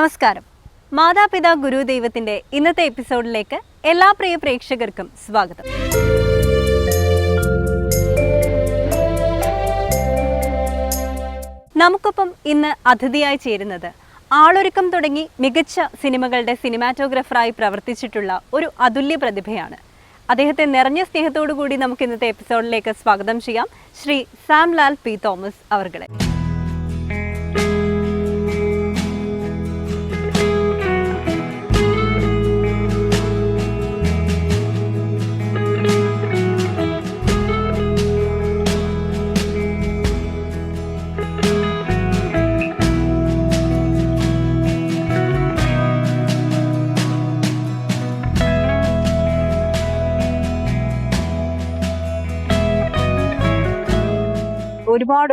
നമസ്കാരം. മാതാപിതാ ഗുരുദൈവത്തിന്റെ ഇന്നത്തെ എപ്പിസോഡിലേക്ക് എല്ലാ പ്രിയ പ്രേക്ഷകർക്കും സ്വാഗതം. നമുക്കൊപ്പം ഇന്ന് അതിഥിയായി ചേരുന്നത് ആളൊരുക്കം തുടങ്ങി മികച്ച സിനിമകളുടെ സിനിമാറ്റോഗ്രാഫറായി പ്രവർത്തിച്ചിട്ടുള്ള ഒരു അതുല്യ പ്രതിഭയാണ്. അദ്ദേഹത്തെ നിറഞ്ഞ സ്നേഹത്തോടു കൂടി നമുക്ക് ഇന്നത്തെ എപ്പിസോഡിലേക്ക് സ്വാഗതം ചെയ്യാം. ശ്രീ സാം ലാൽ പി തോമസ് അവർകളെ.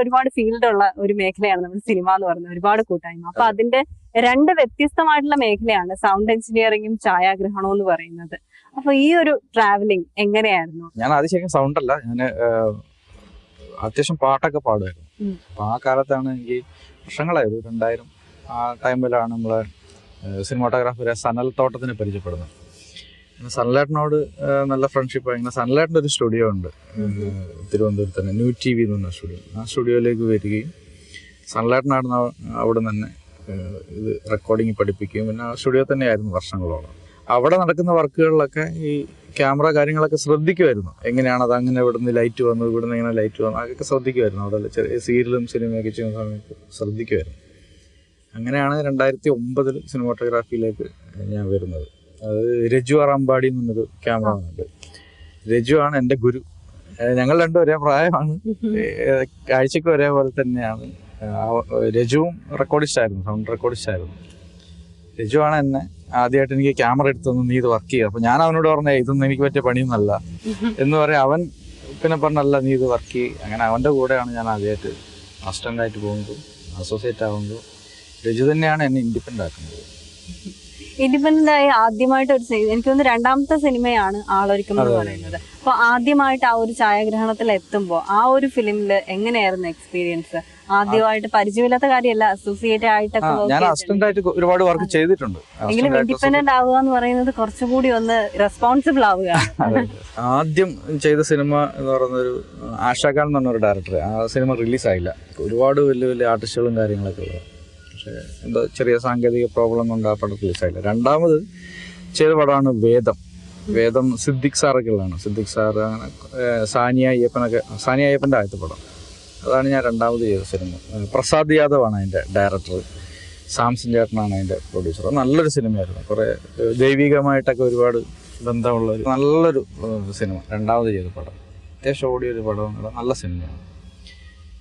ഒരുപാട് ഫീൽഡുള്ള ഒരു മേഖലയാണ് നമ്മുടെ സിനിമ എന്ന് പറയുന്നത്, ഒരുപാട് കൂട്ടായ്മ. അപ്പൊ അതിന്റെ രണ്ട് വ്യത്യസ്തമായിട്ടുള്ള മേഖലയാണ് സൗണ്ട് എഞ്ചിനീയറിംഗും ഛായാഗ്രഹണവും എന്ന് പറയുന്നത്. അപ്പൊ ഈ ഒരു ട്രാവലിംഗ് എങ്ങനെയായിരുന്നു? ഞാൻ ആദ്യം ശരിക്കും സൗണ്ട് അല്ല, ഞാൻ അത്യാവശ്യം പാട്ടൊക്കെ പാടുമായിരുന്നു. അപ്പൊ ആ കാലത്താണ് എനിക്ക് വർഷങ്ങളായിരുന്നു, 2000 ആ ടൈമിലാണ് നമ്മളെ സിനിമാറ്റോഗ്രാഫർ സനൽ തോട്ടത്തിനെ പരിചയപ്പെടുന്നത്. സൺലൈറ്റിനോട് നല്ല ഫ്രണ്ട്ഷിപ്പ്. ഇങ്ങനെ സൺലൈറ്റിൻ്റെ ഒരു സ്റ്റുഡിയോ ഉണ്ട് തിരുവനന്തപുരത്ത് തന്നെ, ന്യൂ TV എന്ന് പറഞ്ഞ സ്റ്റുഡിയോ. ആ സ്റ്റുഡിയോയിലേക്ക് വരികയും സൺലൈറ്റിനായിരുന്നു അവിടെ തന്നെ ഇത് റെക്കോർഡിങ് പഠിപ്പിക്കുകയും പിന്നെ ആ സ്റ്റുഡിയോ തന്നെയായിരുന്നു വർഷങ്ങളോളം. അവിടെ നടക്കുന്ന വർക്കുകളിലൊക്കെ ഈ ക്യാമറ കാര്യങ്ങളൊക്കെ ശ്രദ്ധിക്കുമായിരുന്നു. എങ്ങനെയാണ് അത്, അങ്ങനെ ഇവിടുന്ന് ലൈറ്റ് വന്നു, ഇവിടുന്ന് ഇങ്ങനെ ലൈറ്റ് വന്നു, അതൊക്കെ ശ്രദ്ധിക്കുമായിരുന്നു. അവിടെ ചെറിയ സീരിയലും സിനിമയൊക്കെ ചെയ്യുന്ന സമയത്ത് ശ്രദ്ധിക്കുമായിരുന്നു. അങ്ങനെയാണ് 2009 സിനിമാറ്റോഗ്രാഫിയിലേക്ക് ഞാൻ വരുന്നത്. അത് രജു അറമ്പാടി എന്നൊരു ക്യാമറമാനുണ്ട്. രജു ആണ് എൻ്റെ ഗുരു. ഞങ്ങൾ രണ്ടും ഒരേ പ്രായമാണ്, കാഴ്ചയ്ക്ക് ഒരേപോലെ തന്നെയാണ്. രജുവും റെക്കോർഡിസ്റ്റ് സൗണ്ട് റെക്കോർഡിസ്റ്റ് രജു ആണ് എന്നെ ആദ്യമായിട്ട് എനിക്ക് ക്യാമറ എടുത്തൊന്ന് നീ ഇത് വർക്ക് ചെയ്യുക. അപ്പൊ ഞാൻ അവനോട് പറഞ്ഞ ഇതൊന്നും എനിക്ക് പറ്റിയ പണിയൊന്നല്ല എന്ന് പറയാം. അവൻ പിന്നെ പറഞ്ഞല്ല നീ ഇത് വർക്ക് ചെയ്യും. അങ്ങനെ അവൻ്റെ കൂടെയാണ് ഞാൻ ആദ്യമായിട്ട് അസിസ്റ്റൻ്റായിട്ട് പോകുന്നത്, അസോസിയേറ്റ് ആകുന്നത്. രജു തന്നെയാണ് എന്നെ ഇൻഡിപെൻഡൻ്റ് ആക്കുന്നത്. ഇൻഡിപെൻഡന്റ് ആയി ആദ്യമായിട്ട് ഒരു എനിക്ക് തോന്നുന്നു രണ്ടാമത്തെ സിനിമയാണ് ആളൊരുക്കം എന്ന് പറയുന്നത്. അപ്പൊ ആദ്യമായിട്ട് ആ ഒരു ഛായാഗ്രഹണത്തിൽ എത്തുമ്പോ ആ ഒരു ഫിലിമില് എങ്ങനെയായിരുന്നു എക്സ്പീരിയൻസ്? ആദ്യമായിട്ട് പരിചയമില്ലാത്ത കാര്യമല്ല, അസോസിയേറ്റ് ആയിട്ടൊക്കെ ഞാൻ അസിസ്റ്റന്റ് ആയിട്ട് ഒരുപാട് വർക്ക് ചെയ്തിട്ടുണ്ട്. എങ്കിലും ഇൻഡിപെൻഡന്റ് ആവുക എന്ന് പറയുന്നത് കുറച്ചുകൂടി ഒന്ന് റെസ്പോൺസിബിൾ ആവുകയാണ്. ആദ്യം ചെയ്ത സിനിമ എന്ന് പറയുന്നൊരു ആഷാഖാൻ എന്ന് പറഞ്ഞൊരു ഡയറക്ടർ. ആ സിനിമ റിലീസായില്ല. ഒരുപാട് വലിയ വലിയ ആർട്ടിസ്റ്റുകളും കാര്യങ്ങളൊക്കെ ഉള്ളത്. പക്ഷേ എന്തോ ചെറിയ സാങ്കേതിക പ്രോബ്ലം കൊണ്ട് ആ പടം റിലീസായില്ല. രണ്ടാമത് ചെയ്ത പടമാണ് വേദം സിദ്ദിഖ് സാറൊക്കെ ഉള്ളതാണ്. സിദ്ദിഖ് സാർ, അങ്ങനെ സാനിയ അയ്യപ്പൻ്റെ ആദ്യത്തെ പടം. അതാണ് ഞാൻ രണ്ടാമത് ചെയ്ത സിനിമ. പ്രസാദ് യാദവ് ആണ് അതിൻ്റെ ഡയറക്ടർ, സാംസൺ ചേട്ടനാണ് അതിൻ്റെ പ്രൊഡ്യൂസർ. നല്ലൊരു സിനിമയായിരുന്നു. കുറേ ദൈവികമായിട്ടൊക്കെ ഒരുപാട് ബന്ധമുള്ള ഒരു നല്ലൊരു സിനിമ. രണ്ടാമത് ചെയ്ത പടം അത്യാവശ്യം ഓടിയൊരു പടം, നല്ല സിനിമയാണ്.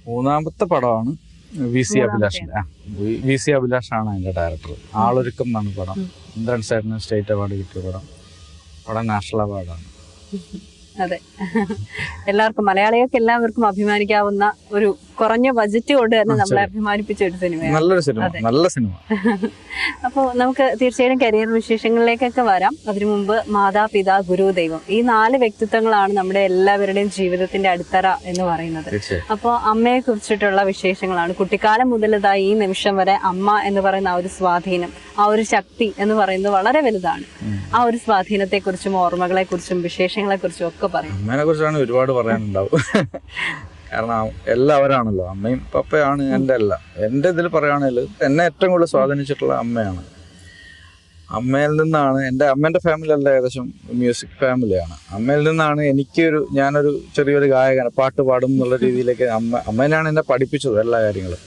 മൂന്നാമത്തെ പടമാണ് VC അഭിലാഷാണ് അതിൻ്റെ ഡയറക്ടർ. ആളൊരുക്കം എന്നാണ് പടം. ഇന്ദ്രൻ സാറിന് സ്റ്റേറ്റ് അവാർഡ് കിട്ടിയ പടം നാഷണൽ അവാർഡാണ്. അതെ, എല്ലാവർക്കും മലയാളികൾക്ക് എല്ലാവർക്കും അഭിമാനിക്കാവുന്ന ഒരു കുറഞ്ഞ ബജറ്റ് കൊണ്ട് തന്നെ നമ്മളെ അഭിമാനിപ്പിച്ച ഒരു സിനിമയാണ്. നല്ല സിനിമ. അപ്പോൾ നമുക്ക് തീർച്ചയായും കരിയർ വിശേഷങ്ങളിലേക്കൊക്കെ വരാം. അതിനു മുമ്പ് മാതാപിതാ ഗുരു ദൈവം, ഈ 4 വ്യക്തിത്വങ്ങളാണ് നമ്മുടെ എല്ലാവരുടെയും ജീവിതത്തിന്റെ അടിത്തറ എന്ന് പറയുന്നത്. അപ്പോൾ അമ്മയെ കുറിച്ചിട്ടുള്ള വിശേഷങ്ങളാണ്. കുട്ടിക്കാലം മുതലതായി ഈ നിമിഷം വരെ അമ്മ എന്ന് പറയുന്ന ആ ഒരു സ്വാധീനം, ആ ഒരു ശക്തി എന്ന് പറയുന്നത് വളരെ വലുതാണ്. ആ ഒരു സ്വാധീനത്തെ കുറിച്ചും ഓർമ്മകളെ കുറിച്ചും വിശേഷങ്ങളെ കുറിച്ചും ഒക്കെ പറയും. അമ്മേനെ കുറിച്ചാണ് ഒരുപാട് പറയാനുണ്ടാവും. കാരണം എല്ലാവരാണല്ലോ, അമ്മയും പപ്പയാണ് എൻ്റെ ഇതിൽ പറയുകയാണെങ്കിൽ എന്നെ ഏറ്റവും കൂടുതൽ സ്വാധീനിച്ചിട്ടുള്ള അമ്മയാണ്. അമ്മയിൽ നിന്നാണ് എൻ്റെ ഫാമിലി എല്ലാം ഏകദേശം മ്യൂസിക് ഫാമിലിയാണ്. അമ്മയിൽ നിന്നാണ് ഞാനൊരു ചെറിയൊരു ഗായകൻ, പാട്ട് പാടും എന്നുള്ള രീതിയിലേക്ക് അമ്മേനാണ് എന്നെ പഠിപ്പിച്ചത് എല്ലാ കാര്യങ്ങളും.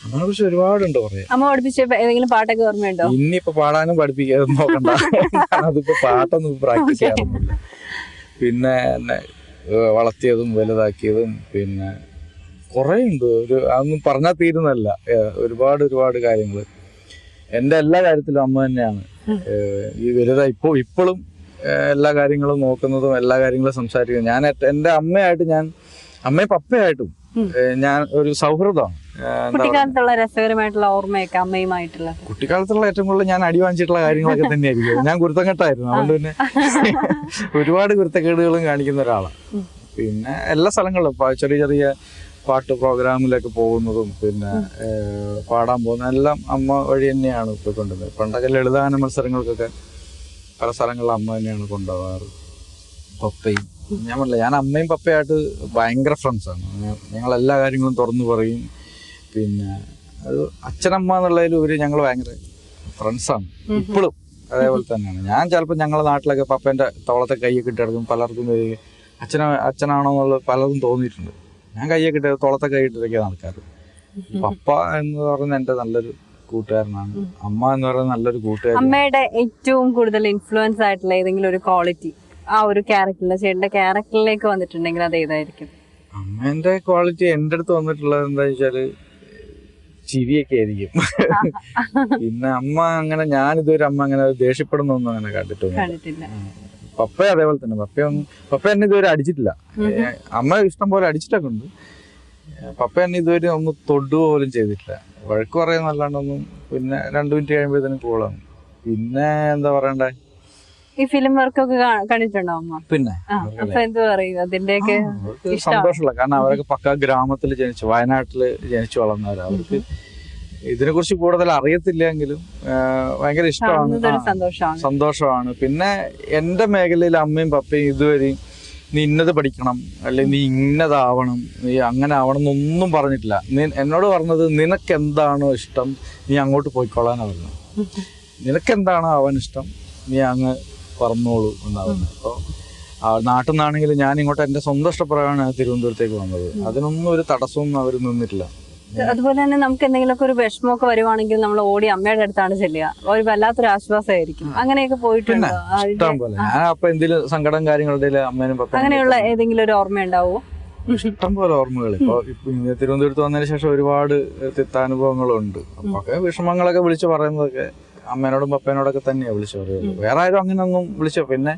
അമ്മയെ കുറിച്ച് ഒരുപാടുണ്ട് പറയാം. അമ്മ പഠിപ്പിച്ചപ്പോ ഏതെങ്കിലും പാട്ടൊക്കെ ഓർമ്മയുണ്ടോ? ഇനിയിപ്പോ പാടാനും പഠിപ്പിക്കാതെ നോക്കണ്ട, അതിപ്പോ പാട്ടൊന്നും പ്രാക്ടീസ് ചെയ്യാറൊന്നുമില്ല. പിന്നെ എന്നെ വളർത്തിയതും വലുതാക്കിയതും പിന്നെ കുറേ ഉണ്ട്. അതൊന്നും പറഞ്ഞാൽ തീരുന്നല്ല. ഒരുപാട് കാര്യങ്ങൾ. എൻ്റെ എല്ലാ കാര്യത്തിലും അമ്മ തന്നെയാണ് ഈ വലുതായി ഇപ്പോഴും എല്ലാ കാര്യങ്ങളും നോക്കുന്നതും എല്ലാ കാര്യങ്ങളും സംസാരിക്കുന്നതും. ഞാൻ എൻ്റെ അമ്മയും പപ്പയായിട്ടും ഞാൻ ഒരു സൗഹൃദമാണ്. കുട്ടിക്കാലത്തുള്ള രസകരമായിട്ടുള്ള ഓർമ്മയൊക്കെ അമ്മയുമായിട്ടുള്ള? കുട്ടിക്കാലത്തുള്ള ഏറ്റവും കൂടുതൽ ഞാൻ അടി വാങ്ങിച്ചിട്ടുള്ള കാര്യങ്ങളൊക്കെ തന്നെയായിരിക്കും. ഞാൻ കുരുത്തക്കെട്ടായിരുന്നു, അതുകൊണ്ട് പിന്നെ ഒരുപാട് കുരുത്തക്കേടുകളും കാണിക്കുന്ന ഒരാളാണ്. പിന്നെ എല്ലാ സ്ഥലങ്ങളിലും ചെറിയ പാട്ട് പ്രോഗ്രാമിലൊക്കെ പോകുന്നതും പിന്നെ പാടാൻ പോകുന്നതും എല്ലാം അമ്മ വഴി തന്നെയാണ് ഇപ്പോൾ കൊണ്ടുവന്നത്. പണ്ടൊക്കെ ലളിതഗാന മത്സരങ്ങൾക്കൊക്കെ പല സ്ഥലങ്ങളിൽ അമ്മ തന്നെയാണ് കൊണ്ടുപോകാറ്. പപ്പയും ഞാൻ പറഞ്ഞില്ല, ഞാൻ അമ്മയും പപ്പയായിട്ട് ഭയങ്കര ഫ്രണ്ട്സാണ്. ഞങ്ങൾ എല്ലാ കാര്യങ്ങളും തുറന്നു പറയും. പിന്നെ അത് അച്ഛനമ്മ എന്നുള്ളതിൽ ഞങ്ങൾ ഭയങ്കര ഫ്രണ്ട്സാണ് ഇപ്പോഴും. അതേപോലെ തന്നെയാണ് ഞാൻ ചിലപ്പോൾ ഞങ്ങളുടെ നാട്ടിലൊക്കെ പപ്പേൻ്റെ തോളത്തെ കൈയൊക്കെ ഇട്ട് കിടക്കും. പലർക്കും അച്ഛനാണോ എന്നുള്ളത് പലർക്കും തോന്നിയിട്ടുണ്ട്. ഞാൻ കൈയൊക്കെ ഇട്ട് തോളത്തെ കൈ ഇട്ടിട്ടൊക്കെയാണ് നടക്കാറ്. പപ്പ എന്ന് പറയുന്നത് എൻ്റെ നല്ലൊരു കൂട്ടുകാരനാണ്. അമ്മ എന്ന് പറയുന്നത് നല്ലൊരു കൂട്ടുകാരൻ. അമ്മയുടെ ഏറ്റവും കൂടുതൽ ഇൻഫ്ലുവൻസ് ആയിട്ടുള്ള ഏതെങ്കിലും ഒരു ക്വാളിറ്റി ആ ഒരു ക്യാരക്ടറിൽ, ചേട്ടന്റെ ക്യാരക്ടറിലേക്ക് വന്നിട്ടുണ്ടെങ്കിൽ അത് ഏതായിരിക്കും? അമ്മേന്റെ ക്വാളിറ്റി എൻ്റെ അടുത്ത് വന്നിട്ടുള്ളത് എന്താ വെച്ചാല് ചിരിയൊക്കെ ആയിരിക്കും. പിന്നെ അമ്മ അങ്ങനെ ഞാനിതൊരു അമ്മ അങ്ങനെ ദേഷ്യപ്പെടുന്നൊന്നും അങ്ങനെ കണ്ടിട്ടില്ല. പപ്പ അതേപോലെ തന്നെ. പപ്പ എന്നെ ഇതുവരെ അടിച്ചിട്ടില്ല. അമ്മ ഇഷ്ടം പോലെ അടിച്ചിട്ടൊക്കെ ഉണ്ട്. പപ്പ എന്നെ ഇതുവരെ ഒന്ന് തൊടുപോലും ചെയ്തിട്ടില്ല. വഴക്ക് പറയുന്നല്ലാണ്ടൊന്നും. പിന്നെ 2 മിനിറ്റ് കഴിയുമ്പോഴത്തേനും കൂളാണ്. പിന്നെ എന്താ പറയണ്ടേ, ഈ ഫിലിം വർക്കൊക്കെ കണ്ടിട്ടുണ്ടോ അമ്മ? പിന്നെ എന്ത് പറയും അതിന്റെയൊക്കെ സന്തോഷമുള്ള. കാരണം അവരൊക്കെ പക്ക ഗ്രാമത്തിൽ ജനിച്ചു, വയനാട്ടില് ജനിച്ചു വളർന്നവരാ. അവർക്ക് ഇതിനെ കുറിച്ച് കൂടുതൽ അറിയത്തില്ലെങ്കിലും ഭയങ്കര ഇഷ്ടമാണ്, സന്തോഷമാണ്. പിന്നെ എന്റെ മേഖലയിൽ അമ്മയും പപ്പയും ഇതുവരെയും നീ ഇന്നത് പഠിക്കണം, അല്ലെങ്കിൽ നീ ഇന്നതാവണം, നീ അങ്ങനെ ആവണം എന്നൊന്നും പറഞ്ഞിട്ടില്ല. എന്നോട് പറഞ്ഞത് നിനക്ക് എന്താണോ ഇഷ്ടം നീ അങ്ങോട്ട് പോയിക്കൊള്ളാനാണ് പറഞ്ഞത്. നിനക്കെന്താണോ ആവാൻ ഇഷ്ടം നീ അങ്ങ് പറഞ്ഞോളൂ എന്നാവുന്നത്. അപ്പോൾ നാട്ടിൽ നിന്നാണെങ്കിലും ഞാൻ ഇങ്ങോട്ട് എൻ്റെ സ്വന്തം ഇഷ്ടപ്രകാരമാണ് തിരുവനന്തപുരത്തേക്ക് വന്നത്. അതിനൊന്നും ഒരു തടസ്സമൊന്നും അവർ നിന്നിട്ടില്ല. അതുപോലെ തന്നെ നമുക്ക് എന്തെങ്കിലുമൊക്കെ ഒരു വിഷമമൊക്കെ വരുവാണെങ്കിൽ നമ്മൾ ഓടി അമ്മയുടെ അടുത്താണ് ചെല്ലുക. ഒരു വല്ലാത്തൊരു ആശ്വാസമായിരിക്കും. അങ്ങനെയൊക്കെ പോയിട്ടുണ്ടോ? ഇഷ്ടം പോലെ. ഞാൻ അപ്പൊ എന്തെങ്കിലും സങ്കടം കാര്യങ്ങളുടെ അമ്മേനും പപ്പ അങ്ങനെയുള്ള ഏതെങ്കിലും ഒരു ഓർമ്മ ഉണ്ടാവോ? ഇഷ്ടം പോലെ ഓർമ്മകൾ. ഇപ്പൊ തിരുവനന്തപുരത്ത് വന്നതിന് ശേഷം ഒരുപാട് തിക്താനുഭവങ്ങളുണ്ട്. അപ്പൊക്കെ വിഷമങ്ങളൊക്കെ വിളിച്ചു പറയുന്നതൊക്കെ അമ്മേനോടും പപ്പേനോടൊക്കെ തന്നെയാണ് വിളിച്ചു പറയുന്നത്. വേറെ ആരും അങ്ങനെയൊന്നും വിളിച്ചു. പിന്നെ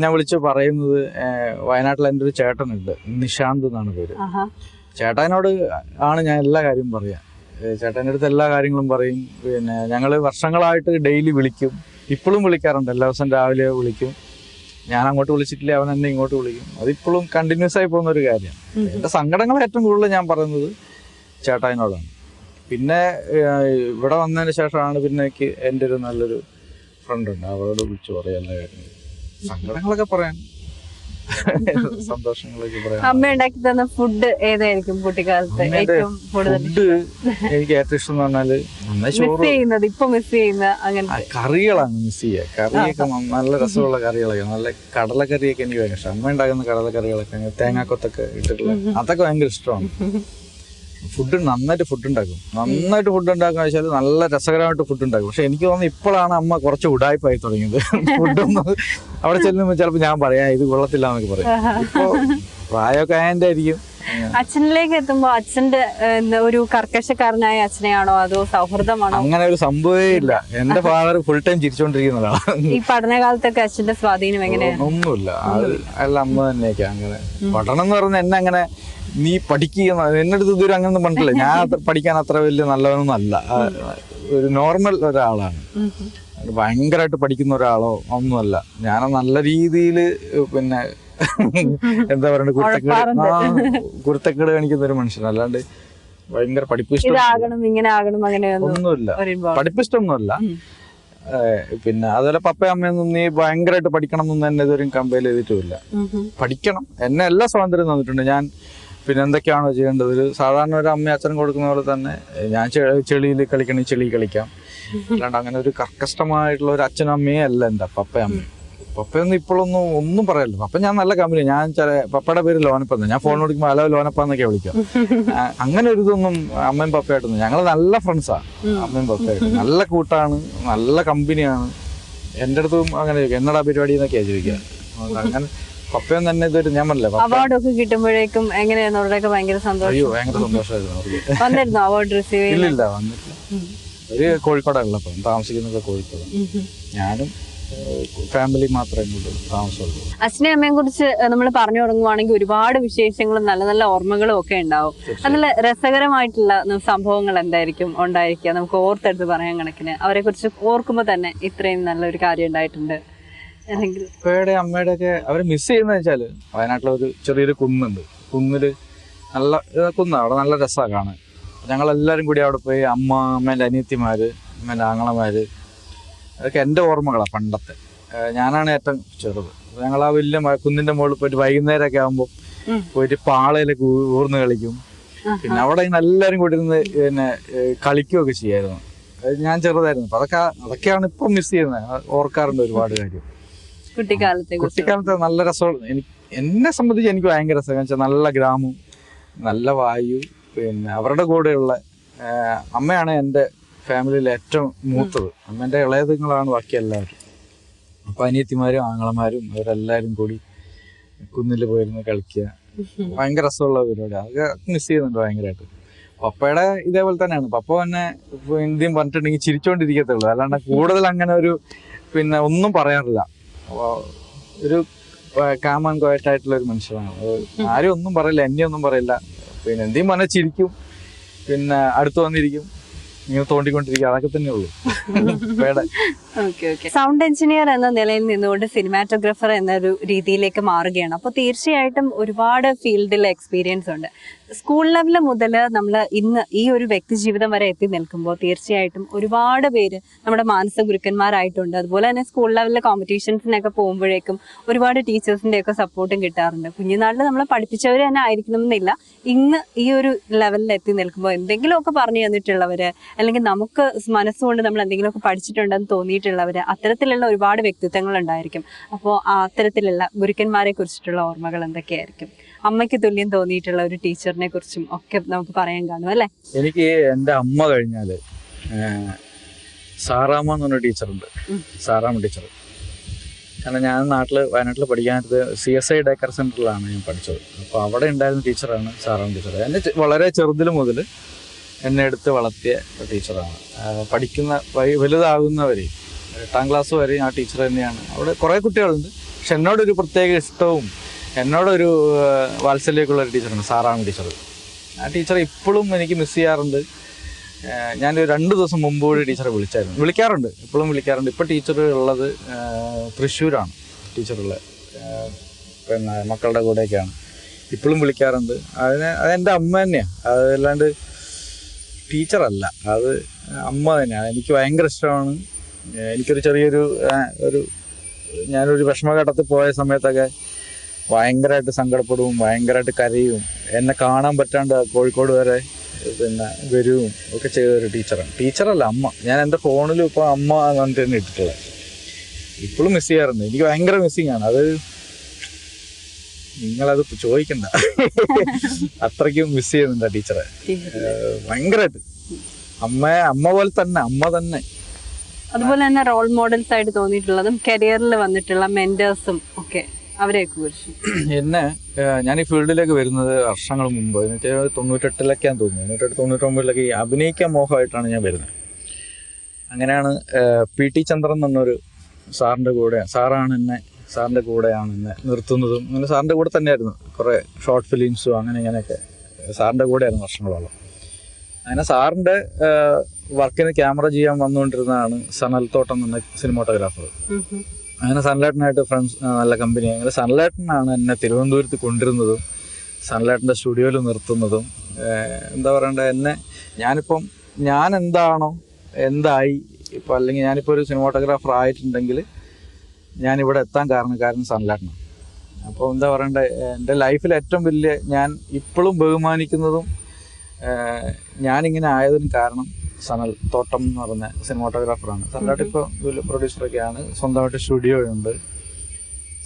ഞാൻ വിളിച്ചു പറയുന്നത് വയനാട്ടിൽ എൻ്റെ ഒരു ചേട്ടനുണ്ട്, നിഷാന്ത് എന്നാണ് പേര്. ചേട്ടനോട് ആണ് ഞാൻ എല്ലാ കാര്യവും പറയാം. ചേട്ടൻ്റെ അടുത്ത് എല്ലാ കാര്യങ്ങളും പറയും. പിന്നെ ഞങ്ങൾ വർഷങ്ങളായിട്ട് ഡെയിലി വിളിക്കും. ഇപ്പോഴും വിളിക്കാറുണ്ട്. എല്ലാ ദിവസം രാവിലെ വിളിക്കും. ഞാൻ അങ്ങോട്ട് വിളിച്ചിട്ടില്ല, അവൻ എന്നെ ഇങ്ങോട്ട് വിളിക്കും. അതിപ്പോഴും കണ്ടിന്യൂസ് ആയി പോകുന്ന ഒരു കാര്യമാണ്. എൻ്റെ സങ്കടങ്ങൾ ഏറ്റവും കൂടുതൽ ഞാൻ പറയുന്നത് ചേട്ടായിനോടാണ്. പിന്നെ ഇവിടെ വന്നതിന് ശേഷമാണ് പിന്നെ എനിക്ക് എൻ്റെ ഒരു നല്ലൊരു ഫ്രണ്ടുണ്ട്, അവളോട് വിളിച്ചു പറയാം എല്ലാ കാര്യങ്ങളും. സങ്കടങ്ങളൊക്കെ പറയാൻ, സന്തോഷങ്ങളൊക്കെ പറയാം. അമ്മ ഉണ്ടാക്കി തന്ന ഫുഡ് ഏതായിരിക്കും കുട്ടിക്കാലത്ത് ഏറ്റവും കൂടുതൽ? ഫുഡ് എനിക്ക് ഏറ്റവും ഇഷ്ടം എന്ന് പറഞ്ഞാല് ഇപ്പൊ മിസ് ചെയ്യുന്ന അങ്ങനെ കറികളാണ് മിസ് ചെയ്യുക. കറിയൊക്കെ നല്ല രസമുള്ള കറികളൊക്കെ, നല്ല കടലക്കറിയൊക്കെ എനിക്ക് ഭയങ്കര ഇഷ്ടം. അമ്മ ഉണ്ടാക്കുന്ന കടലക്കറികളൊക്കെ തേങ്ങാക്കൊത്തൊക്കെ ഇട്ടിട്ടുള്ള അതൊക്കെ ഭയങ്കര ഇഷ്ടമാണ്. ഫുഡ് നന്നായിട്ട് ഫുഡ് ഉണ്ടാക്കുക വെച്ചാൽ നല്ല രസകരമായിട്ട് ഫുഡ് ഉണ്ടാക്കും. പക്ഷെ എനിക്ക് തോന്നുന്നു ഇപ്പോഴാണ് അമ്മ കുറച്ച് ഉടായ്പായി തുടങ്ങിയത്. ഫുഡൊന്നും അവിടെ ചെല്ലുമ്പോൾ ചിലപ്പോൾ ഞാൻ പറയാം ഇത് കൊള്ളത്തില്ല എന്നൊക്കെ പറയും. ഇപ്പൊ പ്രായമൊക്കെ ആയതിന്റെ ആയിരിക്കും. അച്ഛനിലേക്ക് എത്തുമ്പോ അച്ഛന്റെ ഒരു കർക്കശക്കാരനായ അച്ഛനെയാണോ അതോ സൗഹൃദമാണോ? അങ്ങനെ ഒരു സംഭവമേ ഇല്ല. എന്റെ ഫാദർ ഫുൾ ടൈം ചിരിച്ചോണ്ടിരിക്കുന്നതാണ്. ഈ പഠനകാലത്തൊക്കെ അച്ഛന്റെ സ്വാധീനം എങ്ങനെയാണ്? ഒന്നുമില്ല, അത് എല്ലാം അമ്മ തന്നെയൊക്കെ. അങ്ങനെ പഠനം എന്ന് പറഞ്ഞാൽ എന്നെ അങ്ങനെ നീ പഠിക്കുക എന്റെ അടുത്ത് ഇതുവരെ അങ്ങനൊന്നും പറഞ്ഞിട്ടില്ല. ഞാൻ പഠിക്കാൻ അത്ര വലിയ നല്ലവനൊന്നും അല്ല. ഒരു നോർമൽ ഒരാളാണ്. ഭയങ്കരമായിട്ട് പഠിക്കുന്ന ഒരാളോ ഒന്നുമല്ല. ഞാൻ നല്ല രീതിയിൽ പിന്നെ എന്താ പറയുക കുരുത്തക്കേട് കാണിക്കുന്ന ഒരു മനുഷ്യൻ. അല്ലാണ്ട് ഭയങ്കര പഠിപ്പിഷ്ടം ഒന്നുമില്ല, പഠിപ്പിഷ്ടമൊന്നുമല്ല. പിന്നെ അതുപോലെ പപ്പയും അമ്മയൊന്നും നീ ഭയങ്കരമായിട്ട് പഠിക്കണം എന്നൊന്നും എന്നെ ഇതുവരെയും കമ്പയർ ചെയ്തിട്ടുമില്ല. പഠിക്കണം, എന്നെ എല്ലാ സ്വാതന്ത്ര്യം തന്നിട്ടുണ്ട്. ഞാൻ പിന്നെ എന്തൊക്കെയാണോ ചെയ്യേണ്ടത്, ഒരു സാധാരണ ഒരു അമ്മയും അച്ഛനും കൊടുക്കുന്ന പോലെ തന്നെ ഞാൻ ചെളിയിൽ കളിക്കണമെങ്കിൽ ചെളി കളിക്കാം. അല്ലാണ്ട് അങ്ങനെ ഒരു കർക്കഷ്ടമായിട്ടുള്ള ഒരു അച്ഛനും അമ്മയും അല്ല എൻ്റെ പപ്പയമ്മയും. പപ്പയൊന്നും ഇപ്പോഴൊന്നും ഒന്നും പറയല്ലോ. പപ്പ ഞാൻ നല്ല കമ്പനി. ഞാൻ പപ്പയുടെ പേര് ലോനപ്പ, ഞാൻ ഫോൺ വിളിക്കുമ്പോൾ ഹലോ ലോനപ്പ എന്നൊക്കെ വിളിക്കാം. അങ്ങനെ ഒരു ഇതൊന്നും അമ്മയും പപ്പയായിട്ടൊന്നും. ഞങ്ങൾ നല്ല ഫ്രണ്ട്സാ അമ്മയും പപ്പയായിട്ട്. നല്ല കൂട്ടാണ്, നല്ല കമ്പനിയാണ്. എൻ്റെ അടുത്തും അങ്ങനെ ചോദിക്കാം എന്നടാ പരിപാടി എന്നൊക്കെയാ ചോദിക്കുക. അങ്ങനെ പപ്പയും തന്നെ ഇതൊരു ഞാൻ പറഞ്ഞില്ല അവാർഡൊക്കെ കിട്ടുമ്പോഴേക്കും എങ്ങനെയായിരുന്നു അവരുടെയൊക്കെ ഭയങ്കര സന്തോഷം? അയ്യോ ഭയങ്കര സന്തോഷമായിരുന്നു. വന്നിരുന്നു അവാർഡ് റിസീവ്? ഇല്ലില്ല, വന്നിട്ടില്ല. ഒരു കോഴിക്കോടാണല്ലോ താമസിക്കുന്നത്. കോഴിക്കോട് ഞാനും ഫാമിലി മാത്രമേ ഇങ്ങോട്ട് താമസമുള്ളൂ. അച്ഛനെയും അമ്മയെ കുറിച്ച് നമ്മൾ പറഞ്ഞു തുടങ്ങുവാണെങ്കിൽ ഒരുപാട് വിശേഷങ്ങളും നല്ല നല്ല ഓർമ്മകളും ഒക്കെ ഉണ്ടാവും. നല്ല രസകരമായിട്ടുള്ള സംഭവങ്ങൾ എന്തായിരിക്കും ഉണ്ടായിരിക്കുക നമുക്ക് ഓർത്തെടുത്ത് പറയാൻ കണക്കിന്? അവരെ കുറിച്ച് ഓർക്കുമ്പോ തന്നെ ഇത്രയും നല്ലൊരു കാര്യം ഉണ്ടായിട്ടുണ്ട്. അപ്പയുടെ അമ്മയുടെ ഒക്കെ അവരെ മിസ് ചെയ്യുന്ന വെച്ചാല് വയനാട്ടിലെ ഒരു ചെറിയൊരു കുന്നുണ്ട്. കുന്നില് നല്ല കുന്നാണ്, അവിടെ നല്ല രസമാണ് കാണാൻ. ഞങ്ങളെല്ലാവരും കൂടി അവിടെ പോയി അമ്മേൻ്റെ അനിയത്തിമാർ, അമ്മേൻ്റെ ആങ്ങളമാർ, അതൊക്കെ എൻ്റെ ഓർമ്മകളാണ് പണ്ടത്തെ. ഞാനാണ് ഏറ്റവും ചെറുത്. ഞങ്ങൾ ആ വലിയ കുന്നിൻ്റെ മുകളിൽ പോയിട്ട് വൈകുന്നേരമൊക്കെ ആകുമ്പോൾ പോയിട്ട് പാളയിലൊക്കെ ഊർന്ന് കളിക്കും. പിന്നെ അവിടെ ഇങ്ങനെ എല്ലാവരും കൂടി ഇരുന്ന് പിന്നെ കളിക്കുകയൊക്കെ ചെയ്യായിരുന്നു. ഞാൻ ചെറുതായിരുന്നു. അപ്പം അതൊക്കെയാണ് ഇപ്പം മിസ് ചെയ്യുന്നത്. ഓർക്കാറുണ്ട് ഒരുപാട് കാര്യം. കുട്ടിക്കാലത്തെ നല്ല രസമാണ്. എന്നെ സംബന്ധിച്ച് എനിക്ക് ഭയങ്കര രസമാണ് വെച്ചാൽ നല്ല ഗ്രാമം, നല്ല വായു, പിന്നെ അവരുടെ കൂടെയുള്ള അമ്മയാണ് എൻ്റെ ഫാമിലിയിൽ ഏറ്റവും മൂത്തത്. അമ്മേൻ്റെ ഇളയതുങ്ങളാണ് ബാക്കി എല്ലാവരും. അപ്പം അനിയത്തിമാരും ആങ്ങളമാരും അവരെല്ലാവരും കൂടി കുന്നിൽ പോയിരുന്ന് കളിക്കുക, ഭയങ്കര രസമുള്ള പരിപാടി. അതൊക്കെ മിസ് ചെയ്യുന്നുണ്ട് ഭയങ്കരമായിട്ട്. പപ്പയുടെ ഇതേപോലെ തന്നെയാണ്. പപ്പ തന്നെ എന്തെങ്കിലും പറഞ്ഞിട്ടുണ്ടെങ്കിൽ ചിരിച്ചോണ്ടിരിക്കത്തുള്ളൂ, അല്ലാണ്ട് കൂടുതൽ അങ്ങനെ ഒരു പിന്നെ ഒന്നും പറയാറില്ല. ഒരു കാം ആൻഡ് ക്വയറ്റ് ആയിട്ടുള്ള ഒരു മനുഷ്യനാണ്. ആരും ഒന്നും പറയില്ല, എന്നെ ഒന്നും പറയില്ല. പിന്നെ എന്തെങ്കിലും പറഞ്ഞാൽ ചിരിക്കും, പിന്നെ അടുത്ത് വന്നിരിക്കും, ഇങ്ങനെ തോണ്ടിക്കൊണ്ടിരിക്കുക, അതൊക്കെ തന്നെ ഉള്ളൂ. സൗണ്ട് എഞ്ചിനീയർ എന്ന നിലയിൽ നിന്നുകൊണ്ട് സിനിമാറ്റോഗ്രാഫർ എന്നൊരു രീതിയിലേക്ക് മാറുകയാണ്. അപ്പോൾ തീർച്ചയായിട്ടും ഒരുപാട് ഫീൽഡിൽ എക്സ്പീരിയൻസ് ഉണ്ട്. സ്കൂൾ ലെവൽ മുതൽ നമ്മൾ ഇന്ന് ഈ ഒരു വ്യക്തി ജീവിതം വരെ എത്തി നിൽക്കുമ്പോൾ തീർച്ചയായിട്ടും ഒരുപാട് പേര് നമ്മുടെ മാനസ ഗുരുക്കന്മാരായിട്ടുണ്ട്. അതുപോലെ തന്നെ സ്കൂൾ ലെവലിലെ കോമ്പറ്റീഷൻസിനൊക്കെ പോകുമ്പോഴേക്കും ഒരുപാട് ടീച്ചേഴ്സിന്റെ ഒക്കെ സപ്പോർട്ടും കിട്ടാറുണ്ട്. കുഞ്ഞുനാളിൽ നമ്മളെ പഠിപ്പിച്ചവർ തന്നെ ആയിരിക്കണം എന്നില്ല, ഇന്ന് ഈ ഒരു ലെവലിൽ എത്തി നിൽക്കുമ്പോൾ എന്തെങ്കിലുമൊക്കെ പറഞ്ഞു തന്നിട്ടുള്ളവര്, അല്ലെങ്കിൽ നമുക്ക് മനസ്സുകൊണ്ട് നമ്മൾ എന്തെങ്കിലുമൊക്കെ പഠിച്ചിട്ടുണ്ടെന്ന് തോന്നിയിട്ടുള്ളവര്, അത്തരത്തിലുള്ള ഒരുപാട് വ്യക്തിത്വങ്ങൾ ഉണ്ടായിരിക്കും. അപ്പോൾ ആ അത്തരത്തിലുള്ള ഗുരുക്കന്മാരെ കുറിച്ചിട്ടുള്ള ഓർമ്മകൾ എന്തൊക്കെയായിരിക്കും? അമ്മയ്ക്ക് തുല്യം തോന്നിയിട്ടുള്ള ഒരു ടീച്ചറിനെ കുറിച്ചും ഒക്കെ നമുക്ക് പറയാൻ കാണും അല്ലേ? എനിക്ക് എൻ്റെ അമ്മ കഴിഞ്ഞാല് സാറാമ്മ എന്ന് പറഞ്ഞ ടീച്ചറുണ്ട്, സാറാമ്മ ടീച്ചർ. കാരണം ഞാൻ വയനാട്ടിൽ പഠിക്കാനത് CSI ഡേ കെയർ സെൻ്ററിലാണ് ഞാൻ പഠിച്ചത്. അപ്പോൾ അവിടെ ഉണ്ടായിരുന്ന ടീച്ചറാണ് സാറാമ്മ ടീച്ചർ. എന്നെ വളരെ ചെറുതിൽ മുതൽ എന്നെ എടുത്ത് വളർത്തിയ ടീച്ചറാണ്. പഠിക്കുന്ന വലുതാകുന്നവരെ 8ാം ക്ലാസ് വരെ ആ ടീച്ചർ തന്നെയാണ്. അവിടെ കുറേ കുട്ടികളുണ്ട്, പക്ഷെ എന്നോടൊരു പ്രത്യേക ഇഷ്ടവും എന്നോടൊരു വാത്സല്യമൊക്കെയുള്ള ഒരു ടീച്ചറാണ് സാറാമ്മ ടീച്ചർ. ആ ടീച്ചർ ഇപ്പോഴും എനിക്ക് മിസ് ചെയ്യാറുണ്ട്. ഞാൻ 2 ദിവസം മുമ്പ് കൂടി ടീച്ചറെ വിളിക്കാറുണ്ട്, ഇപ്പോഴും വിളിക്കാറുണ്ട്. ഇപ്പോൾ ടീച്ചർ ഉള്ളത് തൃശ്ശൂരാണ് ടീച്ചറുള്ളത്, പിന്നെ മക്കളുടെ കൂടെയൊക്കെയാണ്. ഇപ്പോഴും വിളിക്കാറുണ്ട്. അതെൻ്റെ അമ്മ തന്നെയാണ്, അതല്ലാണ്ട് ടീച്ചറല്ല, അത് അമ്മ തന്നെയാണ്. എനിക്ക് ഭയങ്കര ഇഷ്ടമാണ്. എനിക്കൊരു ചെറിയൊരു ഞാനൊരു വിഷമഘട്ടത്തിൽ പോയ സമയത്തൊക്കെ ഭയങ്കരമായിട്ട് സങ്കടപ്പെടും, ഭയങ്കരമായിട്ട് കരയും. എന്നെ കാണാൻ പറ്റാണ്ട് കോഴിക്കോട് വരെ പിന്നെ വരും ഒക്കെ ചെയ്തൊരു ടീച്ചറാണ്. ടീച്ചറല്ല, അമ്മ. ഞാൻ എൻ്റെ ഫോണിലും ഇപ്പോൾ അമ്മ എന്നിട്ട് തന്നെ ഇട്ടിട്ടുള്ളത്. ഇപ്പോഴും മിസ് ചെയ്യാറുണ്ട്. എനിക്ക് ഭയങ്കര മിസ്സിങ് ആണ്. അത് നിങ്ങളത് ചോദിക്കണ്ട, അത്രയ്ക്കും മിസ് ചെയ്യുന്നുണ്ട് ആ ടീച്ചറെ ഭയങ്കരമായിട്ട്. അമ്മ പോലെ തന്നെ, അമ്മ തന്നെ. അതുപോലെ തന്നെ റോൾ മോഡൽസ് ആയിട്ട് തോന്നിയിട്ടുള്ളതും കരിയറിൽ വന്നിട്ടുള്ള മെന്റേഴ്സും ഒക്കെ, അവരെയൊക്കെ കുറിച്ച്. ഞാൻ ഈ ഫീൽഡിലേക്ക് വരുന്നത് വർഷങ്ങൾ മുമ്പ്, എന്നുവെച്ചാൽ 98-ലൊക്കെയാന്ന് തോന്നുന്നു, 98-99-ലൊക്കെ ഈ അഭിനയിക്കാൻ മോഹമായിട്ടാണ് ഞാൻ വരുന്നത്. അങ്ങനെയാണ് PT ചന്ദ്രൻ എന്നൊരു സാറിൻ്റെ കൂടെയാണ് എന്നെ നിർത്തുന്നതും. അങ്ങനെ സാറിൻ്റെ കൂടെ തന്നെയായിരുന്നു കുറേ ഷോർട്ട് ഫിലിംസും അങ്ങനെയൊക്കെ സാറിൻ്റെ കൂടെയായിരുന്നു വർഷങ്ങളോളം. അങ്ങനെ സാറിൻ്റെ വർക്കിന് ക്യാമറ ചെയ്യാൻ വന്നുകൊണ്ടിരുന്നതാണ് സനൽ തോട്ടം എന്ന സിനിമാറ്റോഗ്രാഫർ. അങ്ങനെ സൺലൈറ്റിനായിട്ട് ഫ്രണ്ട്സ്, നല്ല കമ്പനി. അങ്ങനെ സൺലൈറ്റിനാണ് എന്നെ തിരുവനന്തപുരത്ത് കൊണ്ടിരുന്നതും സൺലൈറ്റിൻ്റെ സ്റ്റുഡിയോയിൽ നിർത്തുന്നതും. എന്താ പറയണ്ടത്, ഞാൻ എന്തായി ഇപ്പോൾ, അല്ലെങ്കിൽ ഞാനിപ്പോൾ ഒരു സിനിമാറ്റോഗ്രാഫർ ആയിട്ടുണ്ടെങ്കിൽ ഞാനിവിടെ എത്താൻ കാരണം സൺലൈറ്റിനാണ്. അപ്പോൾ എന്താ പറയണ്ടത്, എൻ്റെ ലൈഫിൽ ഏറ്റവും വലിയ, ഞാൻ ഇപ്പോഴും ബഹുമാനിക്കുന്നതും ഞാനിങ്ങനെ ആയതിന് കാരണം സനൽ തോട്ടം എന്ന് പറഞ്ഞ സിനിമാറ്റോഗ്രാഫറാണ്. സൺലൈറ്റ് ഇപ്പോൾ വലിയ പ്രൊഡ്യൂസറൊക്കെയാണ്, സ്വന്തമായിട്ട് സ്റ്റുഡിയോ ഉണ്ട്.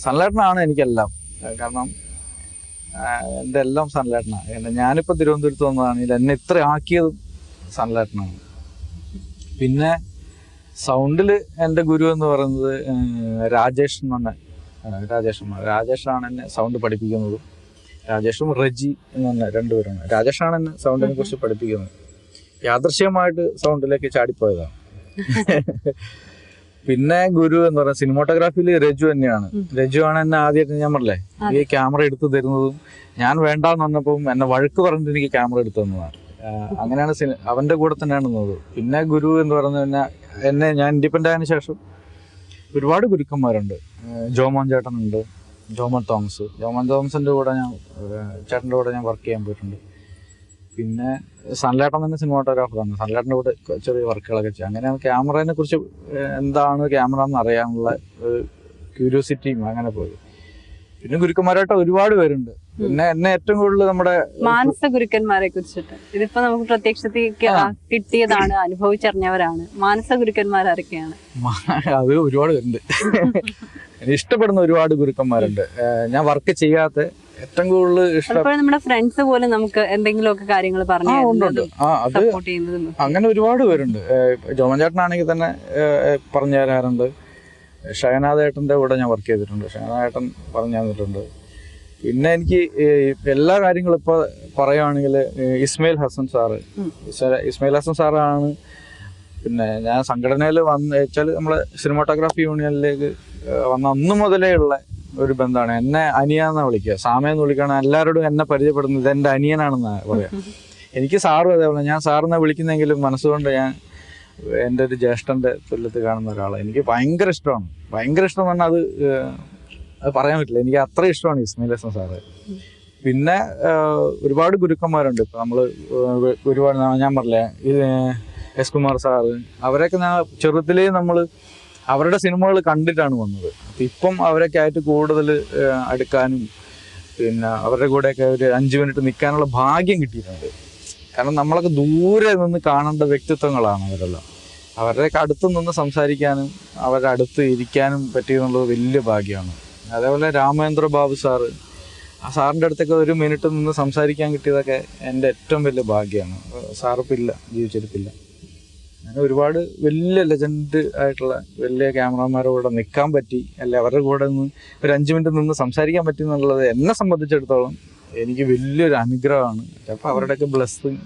സൺലൈറ്റിനാണ് എനിക്കെല്ലാം, കാരണം എൻ്റെ എല്ലാം സൺലൈറ്റിനാണ്. ഞാനിപ്പോൾ തിരുവനന്തപുരത്ത് വന്നതാണെങ്കിൽ എന്നെ ഇത്ര ആക്കിയതും സൺലൈറ്റിനാണ്. പിന്നെ സൗണ്ടിൽ എൻ്റെ ഗുരു എന്ന് പറയുന്നത് രാജേഷാണ് എന്നെ സൗണ്ട് പഠിപ്പിക്കുന്നതും. രാജേഷും റജി എന്ന് പറഞ്ഞ 2 പേരാണ്. രാജേഷാണ് എന്നെ സൗണ്ടിനെ കുറിച്ച് പഠിപ്പിക്കുന്നത്. യാദൃശ്യമായിട്ട് സൗണ്ടിലേക്ക് ചാടിപ്പോയതാണ്. പിന്നെ ഗുരു എന്ന് പറയുന്നത് സിനിമാറ്റോഗ്രാഫിയിൽ രജു തന്നെയാണ്. രജുവാണ് എന്നെ ആദ്യമായിട്ട്, ഞാൻ പറഞ്ഞില്ലേ, ഈ ക്യാമറ എടുത്ത് തരുന്നതും. ഞാൻ വേണ്ടാന്ന് പറഞ്ഞപ്പം എന്നെ വഴക്ക് പറഞ്ഞിട്ട് എനിക്ക് ക്യാമറ എടുത്തു തന്നതാണ്. അങ്ങനെയാണ് അവൻ്റെ കൂടെ തന്നെയാണ് നിന്നത്. പിന്നെ ഗുരു എന്ന് പറയുന്നത് ഞാൻ ഇൻഡിപെൻഡൻ്റ് ആയതിനു ശേഷം ഒരുപാട് ഗുരുക്കന്മാരുണ്ട്. ജോമോൻ ചേട്ടനുണ്ട്, ജോമൻ തോമസിൻ്റെ കൂടെ ഞാൻ ചേട്ടൻ്റെ കൂടെ ഞാൻ വർക്ക് ചെയ്യാൻ പോയിട്ടുണ്ട്. പിന്നെ സൺലേട്ടൻ തന്നെ സിനിമാറ്റോഗ്രാഫറാണ്. സൺലേട്ടൻ്റെ കൂടെ ചെറിയ വർക്കുകളൊക്കെ ചെയ്യാം. അങ്ങനെ ക്യാമറയെ കുറിച്ച് എന്താണ് ക്യാമറ എന്ന് അറിയാനുള്ള ഒരു ക്യൂരിയോസിറ്റിയും അങ്ങനെ പോയി. പിന്നെ ഗുരുക്കന്മാരായിട്ട് ഒരുപാട് പേരുണ്ട്. പിന്നെ എന്നെ ഏറ്റവും കൂടുതൽ നമ്മുടെ മാനസ ഗുരുക്കന്മാരെ കുറിച്ചിട്ട് ഇതിപ്പോ നമുക്ക് പ്രത്യക്ഷത്തിൽ കിട്ടിയതാണ്, അനുഭവിച്ചറിഞ്ഞവരാണ്. മാനസ ഗുരുക്കന്മാർ ആരൊക്കെയാണ്? അത് ഒരുപാട് പേരുണ്ട്. ഇഷ്ടപ്പെടുന്ന ഒരുപാട് ഗുരുക്കന്മാരുണ്ട്. ഞാൻ വർക്ക് ചെയ്യാത്ത ഏറ്റവും കൂടുതൽ ഇഷ്ടം നമ്മുടെ ഫ്രണ്ട്സ് പോലും നമുക്ക് എന്തെങ്കിലുമൊക്കെ കാര്യങ്ങൾ പറഞ്ഞു സപ്പോർട്ട് ചെയ്യുന്നതും അങ്ങനെ ഒരുപാട് പേരുണ്ട്. ജോമൻ ചേട്ടനാണെങ്കിൽ തന്നെ പറഞ്ഞു തരാറുണ്ട്. ഷഹനാദേട്ടൻ്റെ കൂടെ ഞാൻ വർക്ക് ചെയ്തിട്ടുണ്ട്. ഷഹനാദേട്ടൻ പറഞ്ഞു തന്നിട്ടുണ്ട്. പിന്നെ എനിക്ക് എല്ലാ കാര്യങ്ങളും ഇപ്പോൾ പറയുകയാണെങ്കിൽ ഇസ്മയിൽ ഹസൻ സാറാണ്. പിന്നെ ഞാൻ സംഘടനയിൽ വെച്ചാൽ നമ്മളെ സിനിമാറ്റോഗ്രാഫി യൂണിയനിലേക്ക് വന്ന അന്ന് മുതലേ ഉള്ള ഒരു ബന്ധമാണ്. എന്നെ അനിയാന്നാണ് വിളിക്കുക, സാമയെന്ന് വിളിക്കുകയാണ്. എല്ലാവരോടും എന്നെ പരിചയപ്പെടുന്നത് ഇതെൻ്റെ അനിയനാണെന്നാണ് പറയാം. എനിക്ക് സാറും അതേപോലെ. ഞാൻ സാറിനെ വിളിക്കുന്നെങ്കിലും മനസ്സുകൊണ്ട് ഞാൻ എൻ്റെ ഒരു ജ്യേഷ്ഠൻ്റെ തുല്യത്ത് കാണുന്ന ഒരാളാണ്. എനിക്ക് ഭയങ്കര ഇഷ്ടമാണ്. ഭയങ്കര ഇഷ്ടം പറഞ്ഞാൽ അത് പറയാൻ പറ്റില്ല. എനിക്ക് അത്ര ഇഷ്ടമാണ് ഇസ്മയിൽ ഹസൻ സാറ്. പിന്നെ ഒരുപാട് ഗുരുക്കന്മാരുണ്ട്. ഇപ്പം നമ്മൾ ഒരുപാട് ഞാൻ പറഞ്ഞില്ലേ എസ് കുമാർ സാറ്, അവരൊക്കെ ഞാൻ ചെറുതിലേ നമ്മൾ അവരുടെ സിനിമകൾ കണ്ടിട്ടാണ് വന്നത്. അപ്പം ഇപ്പം അവരൊക്കെ ആയിട്ട് കൂടുതൽ അടുക്കാനും പിന്നെ അവരുടെ കൂടെയൊക്കെ ഒരു 5 മിനിറ്റ് നിൽക്കാനുള്ള ഭാഗ്യം കിട്ടിയിട്ടുണ്ട്. കാരണം നമ്മളൊക്കെ ദൂരെ നിന്ന് കാണേണ്ട വ്യക്തിത്വങ്ങളാണ് അവരെല്ലാം. അവരുടെയൊക്കെ അടുത്ത് നിന്ന് സംസാരിക്കാനും അവരുടെ അടുത്ത് ഇരിക്കാനും പറ്റിയെന്നുള്ളത് വലിയ ഭാഗ്യമാണ്. അതേപോലെ രാമേന്ദ്ര ബാബു സാറ്, ആ സാറിൻ്റെ അടുത്തൊക്കെ 1 മിനിറ്റ് നിന്ന് സംസാരിക്കാൻ കിട്ടിയതൊക്കെ എൻ്റെ ഏറ്റവും വലിയ ഭാഗ്യമാണ്. സാറിപ്പോൾ ഇല്ല, ജീവിച്ചിരിപ്പില്ല. അങ്ങനെ ഒരുപാട് വലിയ ലെജൻഡ് ആയിട്ടുള്ള വലിയ ക്യാമറമാരുടെ നിൽക്കാൻ പറ്റി, അല്ലെ അവരുടെ കൂടെ നിന്ന് ഒരു 5 മിനിറ്റ് നിന്ന് സംസാരിക്കാൻ പറ്റി എന്നുള്ളത് എന്നെ സംബന്ധിച്ചിടത്തോളം എനിക്ക് വലിയൊരു അനുഗ്രഹമാണ്. ചിലപ്പോൾ അവരുടെയൊക്കെ ബ്ലെസ്സിങ്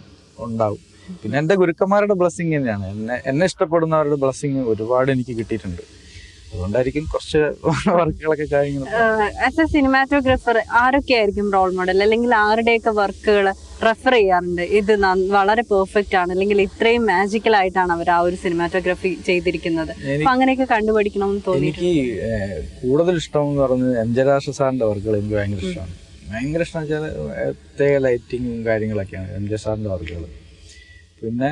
ഉണ്ടാവും. പിന്നെ എൻ്റെ ഗുരുക്കന്മാരുടെ ബ്ലെസ്സിങ് തന്നെയാണ്. എന്നെ ഇഷ്ടപ്പെടുന്നവരുടെ ബ്ലെസ്സിങ് ഒരുപാട് എനിക്ക് കിട്ടിയിട്ടുണ്ട്. അതുകൊണ്ടായിരിക്കും കുറച്ച് വർക്കുകളൊക്കെ കാര്യങ്ങൾ. ആസ് എ സിനിമാറ്റോഗ്രാഫർ ആരൊക്കെയായിരിക്കും റോൾ മോഡൽ, അല്ലെങ്കിൽ ആരുടെയൊക്കെ വർക്കുകൾ റെഫർ ചെയ്യാറുണ്ട്? ഇത് വളരെ പെർഫെക്റ്റ് ആണ്, അല്ലെങ്കിൽ ഇത്രയും മാജിക്കൽ ആയിട്ടാണ് അവർ ആ ഒരു സിനിമാറ്റോഗ്രാഫി ചെയ്തിരിക്കുന്നത്. അപ്പൊ അങ്ങനെയൊക്കെ കണ്ടുപഠിക്കണമെന്ന് തോന്നി. എനിക്ക് കൂടുതൽ ഇഷ്ടം എന്ന് പറഞ്ഞത് എം.ജെ. രാഷ സാറിന്റെ വർക്കുകൾ എനിക്ക് ഭയങ്കര ഇഷ്ടമാണ്. ഭയങ്കര ഇഷ്ടം വെച്ചാൽ പ്രത്യേക ലൈറ്റിങ്ങും കാര്യങ്ങളൊക്കെയാണ് എം.ജെ. സാറിന്റെ വർക്കുകൾ. പിന്നെ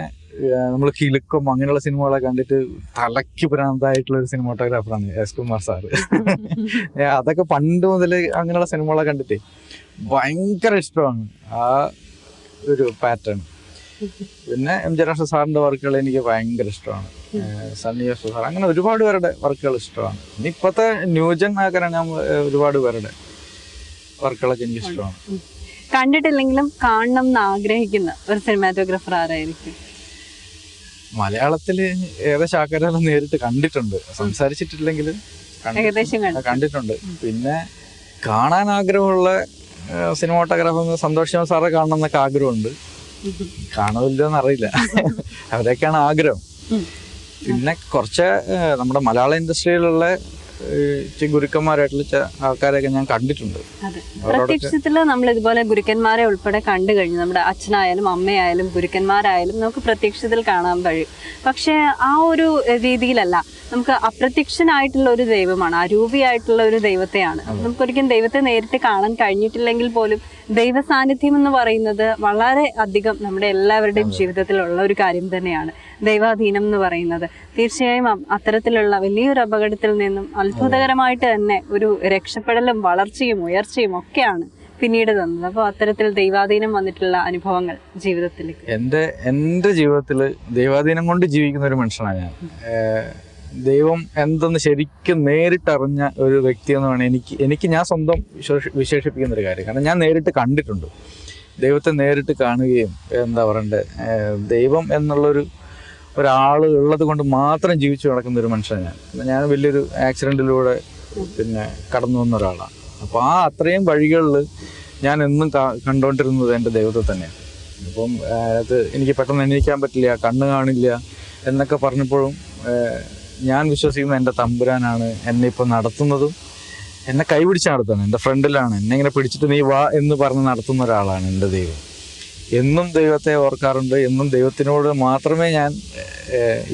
നമ്മൾ കിലുക്കം അങ്ങനെയുള്ള സിനിമകളൊക്കെ കണ്ടിട്ട് തലയ്ക്ക് ഭ്രാന്തായിട്ടുള്ള ഒരു സിനിമാറ്റോഗ്രാഫറാണ് എസ് കുമാർ സാറ്. അതൊക്കെ പണ്ട് മുതൽ അങ്ങനെയുള്ള സിനിമകളൊക്കെ കണ്ടിട്ട് ഭയങ്കര ഇഷ്ടമാണ് ആ ഒരു പാറ്റേൺ. പിന്നെ എം.ജെ. രാഷ സാറിന്റെ വർക്കുകൾ എനിക്ക് ഭയങ്കര ഇഷ്ടമാണ്. സണ്ണി ജോസഫ് സാർ, അങ്ങനെ ഒരുപാട് പേരുടെ വർക്കുകൾ ഇഷ്ടമാണ്. ഇനി ഇപ്പോഴത്തെ ന്യൂജൻ ആക്കാനാണ് ഞാൻ ഒരുപാട് പേരുടെ വർക്കുകളൊക്കെ എനിക്ക് ഇഷ്ടമാണ്. കണ്ടിട്ടില്ലെങ്കിലും കാണണം എന്ന് ആഗ്രഹിക്കുന്ന ഒരു സിനിമാറ്റോഗ്രാഫർ ആരായിരിക്കും? മലയാളത്തില് ഏകദേശം ആൾക്കാരെല്ലാം നേരിട്ട് കണ്ടിട്ടുണ്ട്, സംസാരിച്ചിട്ടില്ലെങ്കിലും കണ്ടിട്ടുണ്ട്. പിന്നെ കാണാൻ ആഗ്രഹമുള്ള സിനിമാറ്റോഗ്രാഫർ സന്തോഷ് സാറെ കാണണം എന്നൊക്കെ ആഗ്രഹമുണ്ട്. കാണുമല്ലോന്ന് അറിയില്ല. അവരൊക്കെയാണ് ആഗ്രഹം. പിന്നെ കുറച്ച് നമ്മുടെ മലയാള ഇൻഡസ്ട്രിയിലുള്ള ഗുരുക്കന്മാരായിട്ടുള്ള ആൾക്കാരെയൊക്കെ ഞാൻ കണ്ടിട്ടുണ്ട്. പ്രത്യക്ഷത്തില് നമ്മൾ ഇതുപോലെ ഗുരുക്കന്മാരെ ഉൾപ്പെടെ കണ്ടു കഴിഞ്ഞു. നമ്മുടെ അച്ഛനായാലും അമ്മയായാലും ഗുരുക്കന്മാരായാലും നമുക്ക് പ്രത്യക്ഷത്തിൽ കാണാൻ കഴിയും. പക്ഷെ ആ ഒരു രീതിയിലല്ല, നമുക്ക് അപ്രത്യക്ഷനായിട്ടുള്ള ഒരു ദൈവമാണ്, അരൂപിയായിട്ടുള്ള ഒരു ദൈവത്തെയാണ്. നമുക്കൊരിക്കലും ദൈവത്തെ നേരിട്ട് കാണാൻ കഴിഞ്ഞിട്ടില്ലെങ്കിൽ പോലും ദൈവ സാന്നിധ്യം എന്ന് പറയുന്നത് വളരെ അധികം നമ്മുടെ എല്ലാവരുടെയും ജീവിതത്തിലുള്ള ഒരു കാര്യം തന്നെയാണ്. ദൈവാധീനം എന്ന് പറയുന്നത് തീർച്ചയായും അത്തരത്തിലുള്ള വലിയൊരു അപകടത്തിൽ നിന്നും അത്ഭുതകരമായിട്ട് തന്നെ ഒരു രക്ഷപ്പെടലും വളർച്ചയും ഉയർച്ചയും ഒക്കെയാണ് പിന്നീട് തന്നത്. അപ്പോൾ അത്തരത്തിൽ ദൈവാധീനം വന്നിട്ടുള്ള അനുഭവങ്ങൾ ജീവിതത്തിലേക്ക്. എൻ്റെ ജീവിതത്തിൽ ദൈവാധീനം കൊണ്ട് ജീവിക്കുന്ന ഒരു മനുഷ്യനാണ് ഞാൻ. ദൈവം എന്തെന്ന് ശരിക്കും നേരിട്ടറിഞ്ഞ ഒരു വ്യക്തി എന്ന് വേണം എനിക്ക് ഞാൻ സ്വന്തം വിശേഷിപ്പിക്കുന്ന ഒരു കാര്യം. കാരണം ഞാൻ നേരിട്ട് കണ്ടിട്ടുണ്ട്. ദൈവത്തെ നേരിട്ട് കാണുകയും എന്താ പറയണ്ടേ, ദൈവം എന്നുള്ളൊരു ഒരാൾ ഉള്ളത് കൊണ്ട് മാത്രം ജീവിച്ചു നടക്കുന്ന ഒരു മനുഷ്യനാണ് ഞാൻ. വലിയൊരു ആക്സിഡൻറ്റിലൂടെ പിന്നെ കടന്നു വന്ന ഒരാളാണ്. അപ്പോൾ ആ അത്രയും വഴികളിൽ ഞാൻ എന്നും കണ്ടുകൊണ്ടിരുന്നത് എൻ്റെ ദൈവത്തെ തന്നെയാണ്. അപ്പം അത് എനിക്ക് പെട്ടെന്ന് എണീക്കാൻ പറ്റില്ല, കണ്ണ് കാണില്ല എന്നൊക്കെ പറഞ്ഞപ്പോഴും ഞാൻ വിശ്വസിക്കുന്ന എൻ്റെ തമ്പുരാനാണ് എന്നെ ഇപ്പോൾ നടത്തുന്നതും എന്നെ കൈപിടിച്ച് നടത്തുന്നത്. എൻ്റെ ഫ്രണ്ടിലാണ്, എന്നെ ഇങ്ങനെ പിടിച്ചിട്ട് നീ വാ എന്ന് പറഞ്ഞ് നടത്തുന്ന ഒരാളാണ് എൻ്റെ ദൈവം. എന്നും ദൈവത്തെ ഓർക്കാറുണ്ട്. എന്നും ദൈവത്തിനോട് മാത്രമേ ഞാൻ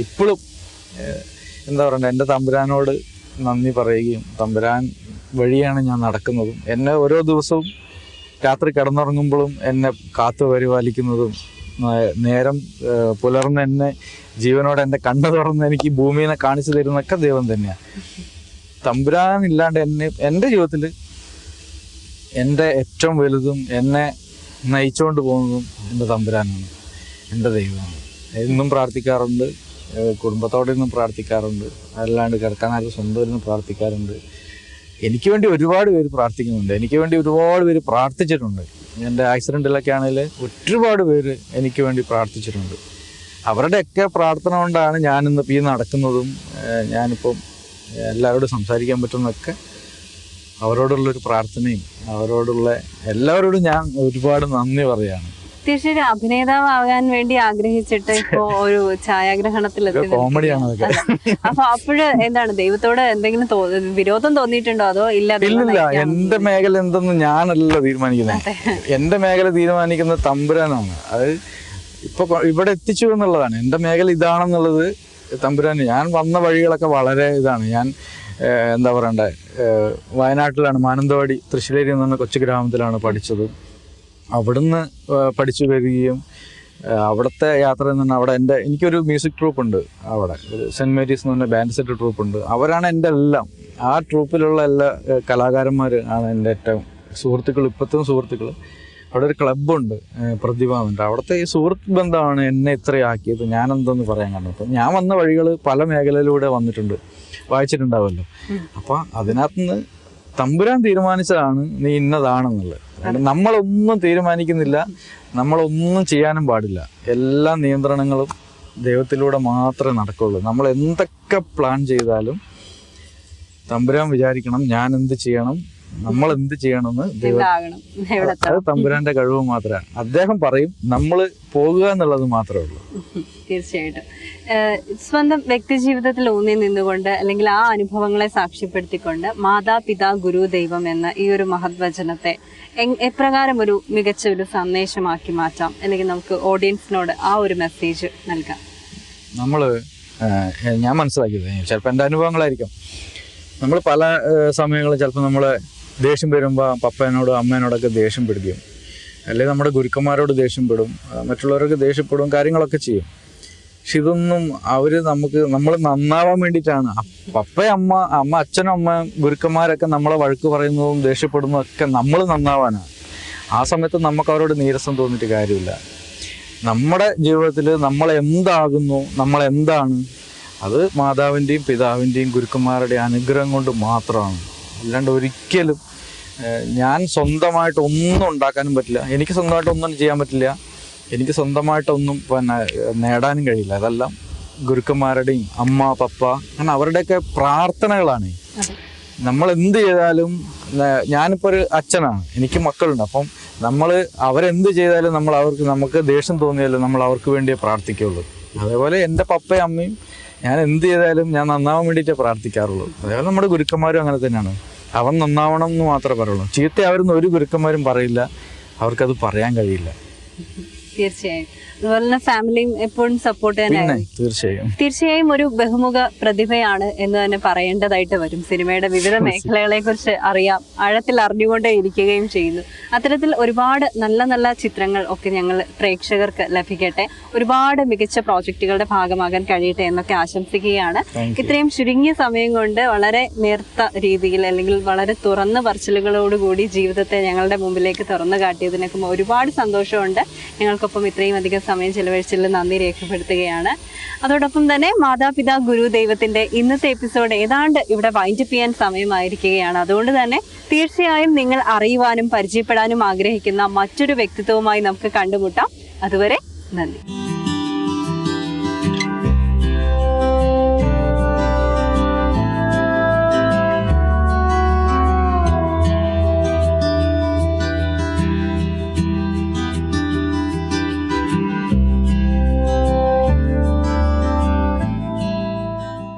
ഇപ്പോഴും എന്താ പറയണ്ടേ, എൻ്റെ തമ്പുരാനോട് നന്ദി പറയുകയും തമ്പുരാൻ വഴിയാണ് ഞാൻ നടക്കുന്നതും എന്നെ ഓരോ ദിവസവും രാത്രി കിടന്നുറങ്ങുമ്പോഴും എന്നെ കാത്തു പരിപാലിക്കുന്നതും നേരം പുലർന്ന് എന്നെ ജീവനോടെ എൻ്റെ കണ്ണ് തുറന്ന് എനിക്ക് ഭൂമിയെ കാണിച്ചു തരുന്നൊക്കെ ദൈവം തന്നെയാണ്. തമ്പുരാനില്ലാണ്ട് എൻ്റെ ജീവിതത്തിൽ എൻ്റെ ഏറ്റവും വലുതും എന്നെ നയിച്ചുകൊണ്ട് പോകുന്നതും എൻ്റെ തമ്പുരാനാണ്, എൻ്റെ ദൈവമാണ്. എന്നും പ്രാർത്ഥിക്കാറുണ്ട്, കുടുംബത്തോടെ നിന്നും പ്രാർത്ഥിക്കാറുണ്ട്, അല്ലാണ്ട് കിടക്കാനായിട്ട് സ്വന്തം ഇരുന്ന് പ്രാർത്ഥിക്കാറുണ്ട്. എനിക്ക് വേണ്ടി ഒരുപാട് പേര് പ്രാർത്ഥിക്കുന്നുണ്ട്, എനിക്ക് വേണ്ടി ഒരുപാട് പേര് പ്രാർത്ഥിച്ചിട്ടുണ്ട്. എൻ്റെ ആക്സിഡൻറ്റിലൊക്കെ ആണെങ്കിൽ ഒരുപാട് പേര് എനിക്ക് വേണ്ടി പ്രാർത്ഥിച്ചിട്ടുണ്ട്. അവരുടെയൊക്കെ പ്രാർത്ഥന കൊണ്ടാണ് ഞാനിന്നിപ്പോൾ ഈ നടക്കുന്നതും ഞാനിപ്പം എല്ലാവരോടും സംസാരിക്കാൻ പറ്റുന്നതൊക്കെ അവരോടുള്ളൊരു പ്രാർത്ഥനയും അവരോടുള്ള എല്ലാവരോടും ഞാൻ ഒരുപാട് നന്ദി പറയാണ്. തീർച്ചയായിട്ടും അഭിനേതാവാകാൻ വേണ്ടി ആഗ്രഹിച്ചിട്ട് ഇപ്പോ ഒരു ഛായാഗ്രഹണത്തിൽ കോമഡിയാണ് അതൊക്കെ. അപ്പൊ അപ്പോഴ് എന്താണ് ദൈവത്തോട് എന്തെങ്കിലും വിരോധം തോന്നിയിട്ടുണ്ടോ അതോ ഇല്ല? ഇല്ലില്ല, എന്റെ മേഖല എന്തെന്ന് ഞാനല്ല തീരുമാനിക്കുന്നത്, എന്റെ മേഖല തീരുമാനിക്കുന്നത് തമ്പുരാനാണ്. അത് ഇപ്പൊ ഇവിടെ എത്തിച്ചു എന്നുള്ളതാണ്. എന്റെ മേഖല ഇതാണെന്നുള്ളത് തമ്പുരാൻ. ഞാൻ വന്ന വഴികളൊക്കെ വളരെ ഇതാണ്. ഞാൻ എന്താ പറയണ്ടേ, വയനാട്ടിലാണ്, മാനന്തവാടി തൃശ്ശൂരേരി എന്ന് പറഞ്ഞ കൊച്ചു ഗ്രാമത്തിലാണ് പഠിച്ചത്. അവിടുന്ന് പഠിച്ചു വരികയും അവിടുത്തെ യാത്ര എന്ന് പറഞ്ഞാൽ അവിടെ എനിക്കൊരു മ്യൂസിക് ട്രൂപ്പുണ്ട്, അവിടെ ഒരു സെൻറ്റ് മേരീസ് എന്ന് പറഞ്ഞ ബാൻഡ് സെറ്റ് ട്രൂപ്പുണ്ട്. അവരാണ് എൻ്റെ എല്ലാം. ആ ട്രൂപ്പിലുള്ള എല്ലാ കലാകാരന്മാർ ആണ് എൻ്റെ ഏറ്റവും സുഹൃത്തുക്കൾ, ഇപ്പോഴത്തെ സുഹൃത്തുക്കൾ. അവിടെ ഒരു ക്ലബ്ബുണ്ട്, പ്രതിഭ എന്നുണ്ട്. അവിടുത്തെ ഈ സുഹൃത്ത് ബന്ധമാണ് എന്നെ ഇത്രയാക്കിയത്. ഞാനെന്തെന്ന് പറയാൻ കാരണം, അപ്പം ഞാൻ വന്ന വഴികൾ പല മേഖലയിലൂടെ വന്നിട്ടുണ്ട്, വായിച്ചിട്ടുണ്ടാവുമല്ലോ. അപ്പം അതിനകത്തുനിന്ന് തമ്പുരാൻ തീരുമാനിച്ചതാണ് നീ ഇന്നതാണെന്നുള്ളത്. നമ്മളൊന്നും തീരുമാനിക്കുന്നില്ല, നമ്മളൊന്നും ചെയ്യാനും പാടില്ല. എല്ലാ നിയന്ത്രണങ്ങളും ദൈവത്തിലൂടെ മാത്രമേ നടക്കുള്ളൂ. നമ്മൾ എന്തൊക്കെ പ്ലാൻ ചെയ്താലും തമ്പുരാൻ വിചാരിക്കണം ഞാൻ എന്ത് ചെയ്യണം, നമ്മൾ എന്ത് ചെയ്യണമെന്ന് അത് തമ്പുരാന്റെ കഴിവ് മാത്രമാണ്. അദ്ദേഹം പറയും, നമ്മൾ പോകുക എന്നുള്ളത് മാത്രമേ ഉള്ളൂ. തീർച്ചയായിട്ടും സ്വന്തം വ്യക്തി ജീവിതത്തിൽ ഊന്നി നിന്നുകൊണ്ട് അല്ലെങ്കിൽ ആ അനുഭവങ്ങളെ സാക്ഷ്യപ്പെടുത്തിക്കൊണ്ട് മാതാപിതാ ഗുരു ദൈവം എന്ന ഈ ഒരു മഹത് വചനത്തെ എപ്രകാരം ഒരു മികച്ച ഒരു സന്ദേശമാക്കി മാറ്റാം, അല്ലെങ്കിൽ നമുക്ക് ഓഡിയൻസിനോട് ആ ഒരു മെസ്സേജ് നൽകാം? ഞാൻ മനസ്സിലാക്കിയത് ചിലപ്പോൾ എൻ്റെ അനുഭവങ്ങളായിരിക്കും. നമ്മൾ പല സമയങ്ങളിൽ ചിലപ്പോൾ നമ്മൾ ദേഷ്യം വരുമ്പോൾ പപ്പേനോടും അമ്മേനോടൊക്കെ ദേഷ്യം പെടുകയും, അല്ലെങ്കിൽ നമ്മുടെ ഗുരുക്കന്മാരോട് ദേഷ്യപ്പെടും, മറ്റുള്ളവരൊക്കെ ദേഷ്യപ്പെടും, കാര്യങ്ങളൊക്കെ ചെയ്യും. പക്ഷെ ഇതൊന്നും നമ്മൾ നന്നാവാൻ വേണ്ടിയിട്ടാണ്. അമ്മ അച്ഛനും അമ്മയും ഗുരുക്കന്മാരൊക്കെ നമ്മളെ വഴക്ക് പറയുന്നതും ദേഷ്യപ്പെടുന്നതും ഒക്കെ നമ്മൾ നന്നാവാനാണ്. ആ സമയത്ത് നമുക്ക് അവരോട് നീരസം തോന്നിയിട്ട് കാര്യമില്ല. നമ്മുടെ ജീവിതത്തിൽ നമ്മൾ എന്താകുന്നു, നമ്മൾ എന്താണ്, അത് മാതാവിൻ്റെയും പിതാവിൻ്റെയും ഗുരുക്കന്മാരുടെയും അനുഗ്രഹം കൊണ്ട് മാത്രമാണ്. അല്ലാണ്ട് ഒരിക്കലും ഞാൻ സ്വന്തമായിട്ട് ഒന്നും ഉണ്ടാക്കാനും പറ്റില്ല, എനിക്ക് സ്വന്തമായിട്ടൊന്നും ചെയ്യാൻ പറ്റില്ല, എനിക്ക് സ്വന്തമായിട്ടൊന്നും നേടാനും കഴിയില്ല. അതെല്ലാം ഗുരുക്കന്മാരുടെയും അമ്മ പപ്പ അങ്ങനെ അവരുടെയൊക്കെ പ്രാർത്ഥനകളാണ്. നമ്മൾ എന്ത് ചെയ്താലും, ഞാനിപ്പോൾ ഒരു അച്ഛനാണ്, എനിക്ക് മക്കളുണ്ട്. അപ്പം അവരെന്ത് ചെയ്താലും നമുക്ക് ദേഷ്യം തോന്നിയാലും നമ്മൾ അവർക്ക് വേണ്ടിയേ പ്രാർത്ഥിക്കുള്ളൂ. അതേപോലെ എൻ്റെ പപ്പയും അമ്മയും ഞാൻ എന്ത് ചെയ്താലും ഞാൻ നന്നാവാൻ വേണ്ടിയിട്ടേ പ്രാർത്ഥിക്കാറുള്ളൂ. അതേപോലെ നമ്മുടെ ഗുരുക്കന്മാരും അങ്ങനെ തന്നെയാണ്. അവൻ നന്നാവണം എന്ന് മാത്രമേ പറയുള്ളൂ. ചീത്ത അവരൊന്നും ഒരു ഗുരുക്കന്മാരും പറയില്ല, അവർക്കത് പറയാൻ കഴിയില്ല. തീർച്ചയായും. അതുപോലെ തന്നെ ഫാമിലിയും എപ്പോഴും സപ്പോർട്ട് തന്നെ. തീർച്ചയായും ഒരു ബഹുമുഖ പ്രതിഭയാണ് എന്ന് തന്നെ പറയേണ്ടതായിട്ട് വരും. സിനിമയുടെ വിവിധ മേഖലകളെ കുറിച്ച് അറിയാം, ആഴത്തിൽ അറിഞ്ഞുകൊണ്ടേ ഇരിക്കുകയും ചെയ്യുന്നു. അത്തരത്തിൽ ഒരുപാട് നല്ല നല്ല ചിത്രങ്ങൾ ഒക്കെ ഞങ്ങൾ പ്രേക്ഷകർക്ക് ലഭിക്കട്ടെ, ഒരുപാട് മികച്ച പ്രോജക്റ്റുകളുടെ ഭാഗമാകാൻ കഴിയട്ടെ എന്നൊക്കെ ആശംസിക്കുകയാണ്. ഇത്രയും ചുരുങ്ങിയ സമയം കൊണ്ട് വളരെ നേർത്ത രീതിയിൽ അല്ലെങ്കിൽ വളരെ തുറന്ന പറച്ചിലുകളോടുകൂടി ജീവിതത്തെ ഞങ്ങളുടെ മുമ്പിലേക്ക് തുറന്നു കാട്ടിയതിനൊക്കെ ഒരുപാട് സന്തോഷമുണ്ട്. ഞങ്ങൾക്കൊപ്പം ഇത്രയും അധികം സമയം ചെലവഴിച്ചതിൽ നന്ദി രേഖപ്പെടുത്തുകയാണ്. അതോടൊപ്പം തന്നെ മാതാപിതാ ഗുരു ദൈവത്തിന്റെ ഇന്നത്തെ എപ്പിസോഡ് ഏതാണ്ട് ഇവിടെ വൈൻഡപ്പ് ചെയ്യാൻ സമയമായിരിക്കുകയാണ്. അതുകൊണ്ട് തന്നെ തീർച്ചയായും നിങ്ങൾ അറിയുവാനും പരിചയപ്പെടാനും ആഗ്രഹിക്കുന്ന മറ്റൊരു വ്യക്തിത്വവുമായി നമുക്ക് കണ്ടുമുട്ടാം. അതുവരെ നന്ദി.